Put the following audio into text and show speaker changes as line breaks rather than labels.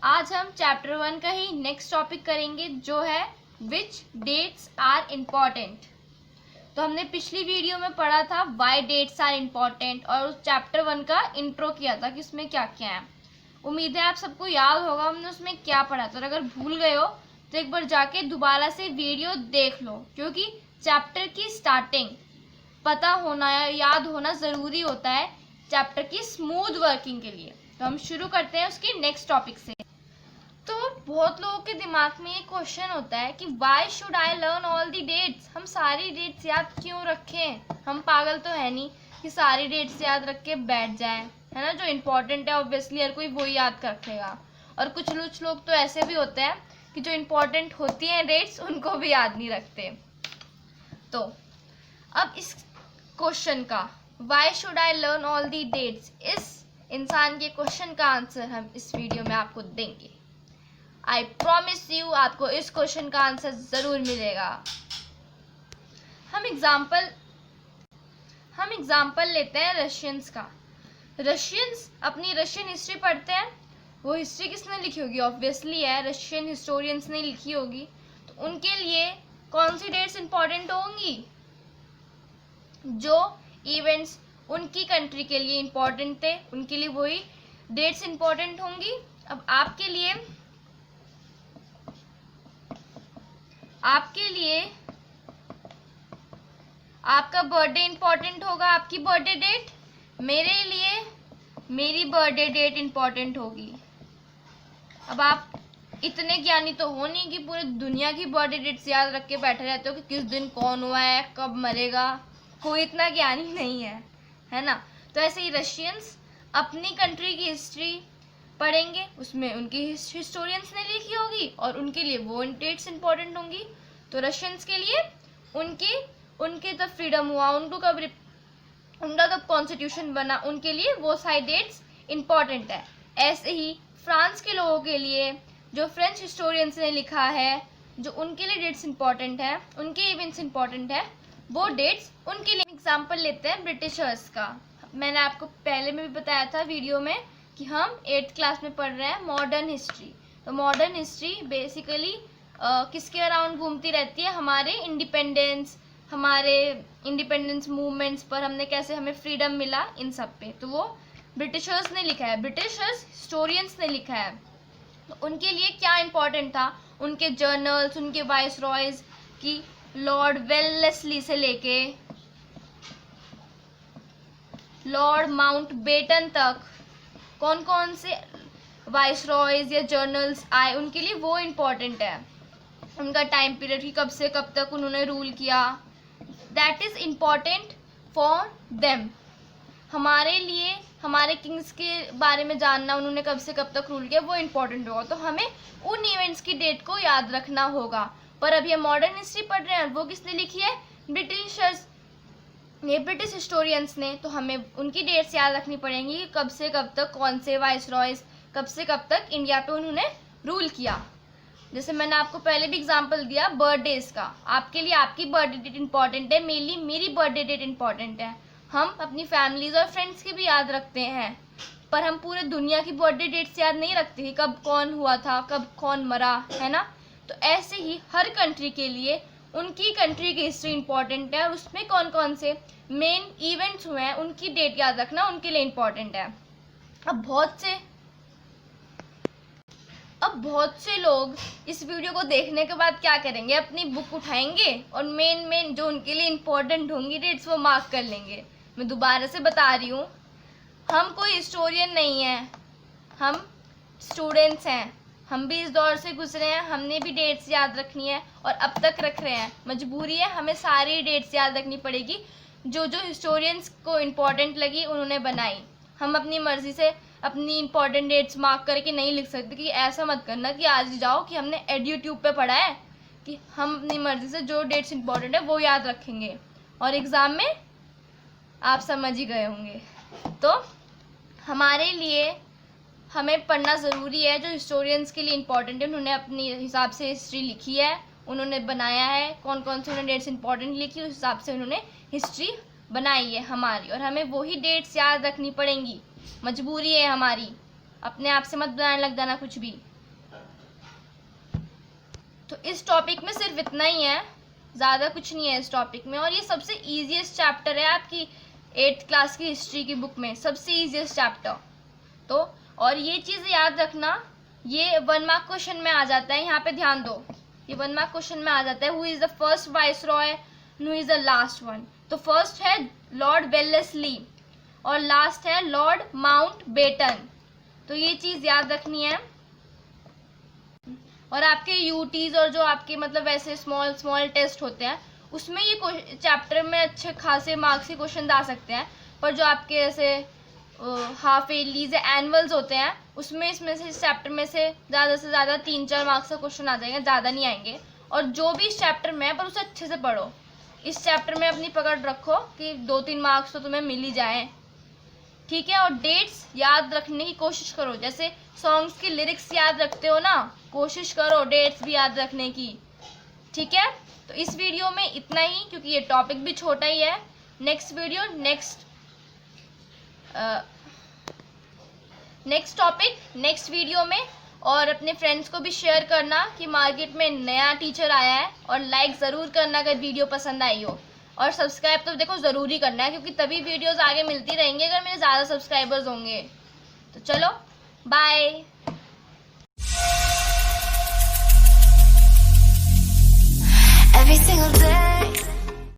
आज हम चैप्टर 1 का ही नेक्स्ट टॉपिक करेंगे जो है विच डेट्स आर इम्पॉर्टेंट। तो हमने पिछली वीडियो में पढ़ा था वाई डेट्स आर इम्पॉर्टेंट और उस चैप्टर 1 का इंट्रो किया था कि उसमें क्या क्या है। उम्मीद है आप सबको याद होगा हमने उसमें क्या पढ़ा था, और अगर भूल गए हो तो एक बार जाके दोबारा से वीडियो देख लो, क्योंकि चैप्टर की स्टार्टिंग पता होना या याद होना ज़रूरी होता है चैप्टर की स्मूथ वर्किंग के लिए। तो हम शुरू करते हैं उसकी नेक्स्ट टॉपिक से। तो बहुत लोगों के दिमाग में ये क्वेश्चन होता है कि why should I learn all the dates. हम सारी डेट्स याद क्यों रखें? हम पागल तो है नहीं कि सारी डेट्स याद रख के बैठ जाएं, है ना। जो इम्पोर्टेंट है ऑब्वियसली हर कोई वही याद कर रखेगा, और कुछ लोग तो ऐसे भी होते हैं कि जो इम्पोर्टेंट होती हैं डेट्स उनको भी याद नहीं रखते। तो अब इस क्वेश्चन का why should I learn all the dates, इस इंसान के क्वेश्चन का आंसर हम इस वीडियो में आपको देंगे। आई प्रॉमिस यू आपको इस क्वेश्चन का आंसर ज़रूर मिलेगा। हम एग्जाम्पल लेते हैं रशियंस का। रशियंस अपनी रशियन हिस्ट्री पढ़ते हैं। वो हिस्ट्री किसने लिखी होगी? ऑब्वियसली है रशियन हिस्टोरियंस ने लिखी होगी। तो उनके लिए कौन सी डेट्स इंपॉर्टेंट होंगी? जो इवेंट्स उनकी कंट्री के लिए इम्पोर्टेंट थे उनके लिए वही डेट्स इम्पोर्टेंट होंगी। अब आपके लिए आपका बर्थडे इम्पोर्टेंट होगा, आपकी बर्थडे डेट। मेरे लिए मेरी बर्थडे डेट इम्पोर्टेंट होगी। अब आप इतने ज्ञानी तो हो नहीं कि पूरे दुनिया की बर्थडे डेट्स याद रख के बैठे रहते हो कि किस दिन कौन हुआ है, कब मरेगा। कोई इतना ज्ञानी नहीं है, है ना। तो ऐसे ही रशियंस अपनी कंट्री की हिस्ट्री पढ़ेंगे, उसमें उनकी हिस्टोरियंस ने लिखी होगी और उनके लिए वो डेट्स इंपॉर्टेंट होंगी। तो रशियंस के लिए उनके तब फ्रीडम हुआ, उनका कब कॉन्स्टिट्यूशन बना, उनके लिए वो सारी डेट्स इंपॉर्टेंट है। ऐसे ही फ्रांस के लोगों के लिए जो फ्रेंच हिस्टोरियंस ने लिखा है, जो उनके लिए डेट्स इंपॉर्टेंट है, उनके इवेंट्स इंपॉर्टेंट है, वो डेट्स उनके लिए। एग्जाम्पल लेते हैं ब्रिटिशर्स का। मैंने आपको पहले में भी बताया था वीडियो में कि हम 8th क्लास में पढ़ रहे हैं मॉडर्न हिस्ट्री। तो मॉडर्न हिस्ट्री बेसिकली किसके अराउंड घूमती रहती है? हमारे इंडिपेंडेंस मूवमेंट्स पर, हमने कैसे हमें फ्रीडम मिला, इन सब पे। तो वो ब्रिटिशर्स ने लिखा है, ब्रिटिशर्स हिस्टोरियंस ने लिखा है। तो उनके लिए क्या इम्पोर्टेंट था? उनके जर्नल्स, उनके वाइस रॉयज की लॉर्ड वेल्लेस्ली से लेके लॉर्ड माउंटबेटन तक कौन कौन से वाइस रॉयज या जर्नल्स आए, उनके लिए वो इम्पोर्टेंट है। उनका टाइम पीरियड कि कब से कब तक उन्होंने रूल किया, that is important for them. हमारे लिए हमारे किंग्स के बारे में जानना, उन्होंने कब से कब तक रूल किया, वो इम्पोर्टेंट होगा। तो हमें उन इवेंट्स की डेट को याद रखना होगा। पर अभी हम मॉडर्न हिस्ट्री पढ़ रहे हैं, वो किसने लिखी है? ब्रिटिश हिस्टोरियंस ने। तो हमें उनकी डेट्स याद रखनी पड़ेंगी कि कब से कब तक कौन से वाइस रॉयज कब से कब तक इंडिया पे उन्होंने रूल किया। जैसे मैंने आपको पहले भी एग्जांपल दिया बर्थडेज का। आपके लिए आपकी बर्थडे डेट इंपॉर्टेंट है, मेरी बर्थडे डेट इंपॉर्टेंट है। हम अपनी फैमिलीज और फ्रेंड्स की भी याद रखते हैं, पर हम पूरे दुनिया की बर्थडे डेट्स याद नहीं रखते कि कब कौन हुआ था, कब कौन मरा, है ना। तो ऐसे ही हर कंट्री के लिए उनकी कंट्री की हिस्ट्री इंपॉर्टेंट है, और उसमें कौन कौन से मेन इवेंट्स हुए हैं उनकी डेट याद रखना उनके लिए इम्पॉर्टेंट है। अब बहुत से लोग इस वीडियो को देखने के बाद क्या करेंगे? अपनी बुक उठाएंगे और मेन जो उनके लिए इम्पोर्टेंट होंगी डेट्स वो मार्क कर लेंगे। मैं दोबारा से बता रही हूँ, हम कोई हिस्टोरियन नहीं है, हम स्टूडेंट्स हैं। हम भी इस दौर से गुजरे हैं, हमने भी डेट्स याद रखनी है और अब तक रख रहे हैं। मजबूरी है, हमें सारी डेट्स याद रखनी पड़ेगी जो हिस्टोरियंस को इम्पोर्टेंट लगी उन्होंने बनाई। हम अपनी मर्जी से अपनी इंपॉर्टेंट डेट्स मार्क करके नहीं लिख सकते। कि ऐसा मत करना कि आज ही जाओ कि हमने एडयूट्यूब पे पढ़ा है कि हम अपनी मर्जी से जो डेट्स इंपॉर्टेंट है वो याद रखेंगे, और एग्ज़ाम में आप समझ ही गए होंगे। तो हमारे लिए हमें पढ़ना ज़रूरी है जो हिस्टोरियंस के लिए इम्पोर्टेंट है। उन्होंने अपनी हिसाब से हिस्ट्री लिखी है, उन्होंने बनाया है, कौन कौन से उन्होंने डेट्स इंपॉर्टेंट लिखी, उस हिसाब से उन्होंने हिस्ट्री बनाई है हमारी, और हमें वही डेट्स याद रखनी पड़ेंगी। मजबूरी है हमारी, अपने आप से मत बनाने लग जाना कुछ भी। तो इस टॉपिक में सिर्फ इतना ही है, ज़्यादा कुछ नहीं है इस टॉपिक में। और ये सबसे ईजीएस्ट चैप्टर है आपकी 8th क्लास की हिस्ट्री की बुक में, सबसे ईजीएस्ट चैप्टर। तो और ये चीज़ याद रखना, ये 1 मार्क क्वेश्चन में आ जाता है, यहाँ पे ध्यान दो, ये 1 मार्क क्वेश्चन में आ जाता है। Who is the first viceroy, who is the last one. तो फर्स्ट है लॉर्ड वेलेस्ली और लास्ट है लॉर्ड माउंटबेटन। तो ये चीज़ याद रखनी है। और आपके यूटीज और जो आपके मतलब वैसे स्मॉल स्मॉल टेस्ट होते हैं उसमें ये चैप्टर में अच्छे खासे मार्क्स के क्वेश्चन आ सकते हैं, पर जो आपके ऐसे हाफ ईयरलीज एनुअल्स होते हैं उसमें इसमें से इस चैप्टर में से ज़्यादा 3-4 मार्क्स का क्वेश्चन आ जाएंगे, ज़्यादा नहीं आएंगे। और जो भी इस चैप्टर में है पर उसे अच्छे से पढ़ो, इस चैप्टर में अपनी पकड़ रखो कि 2-3 मार्क्स तो तुम्हें मिल ही जाएँ, ठीक है। और डेट्स याद रखने की कोशिश करो, जैसे सॉन्ग्स की लिरिक्स याद रखते हो ना, कोशिश करो डेट्स भी याद रखने की, ठीक है। तो इस वीडियो में इतना ही, क्योंकि ये टॉपिक भी छोटा ही है। Next video next topic next video में। और अपने फ्रेंड्स को भी शेयर करना कि मार्केट में नया टीचर आया है, और लाइक ज़रूर करना अगर वीडियो पसंद आई हो। और सब्सक्राइब तो देखो ज़रूरी करना है, क्योंकि तभी वीडियोस आगे मिलती रहेंगी अगर मेरे ज़्यादा सब्सक्राइबर्स होंगे। तो चलो बाय।
Every single day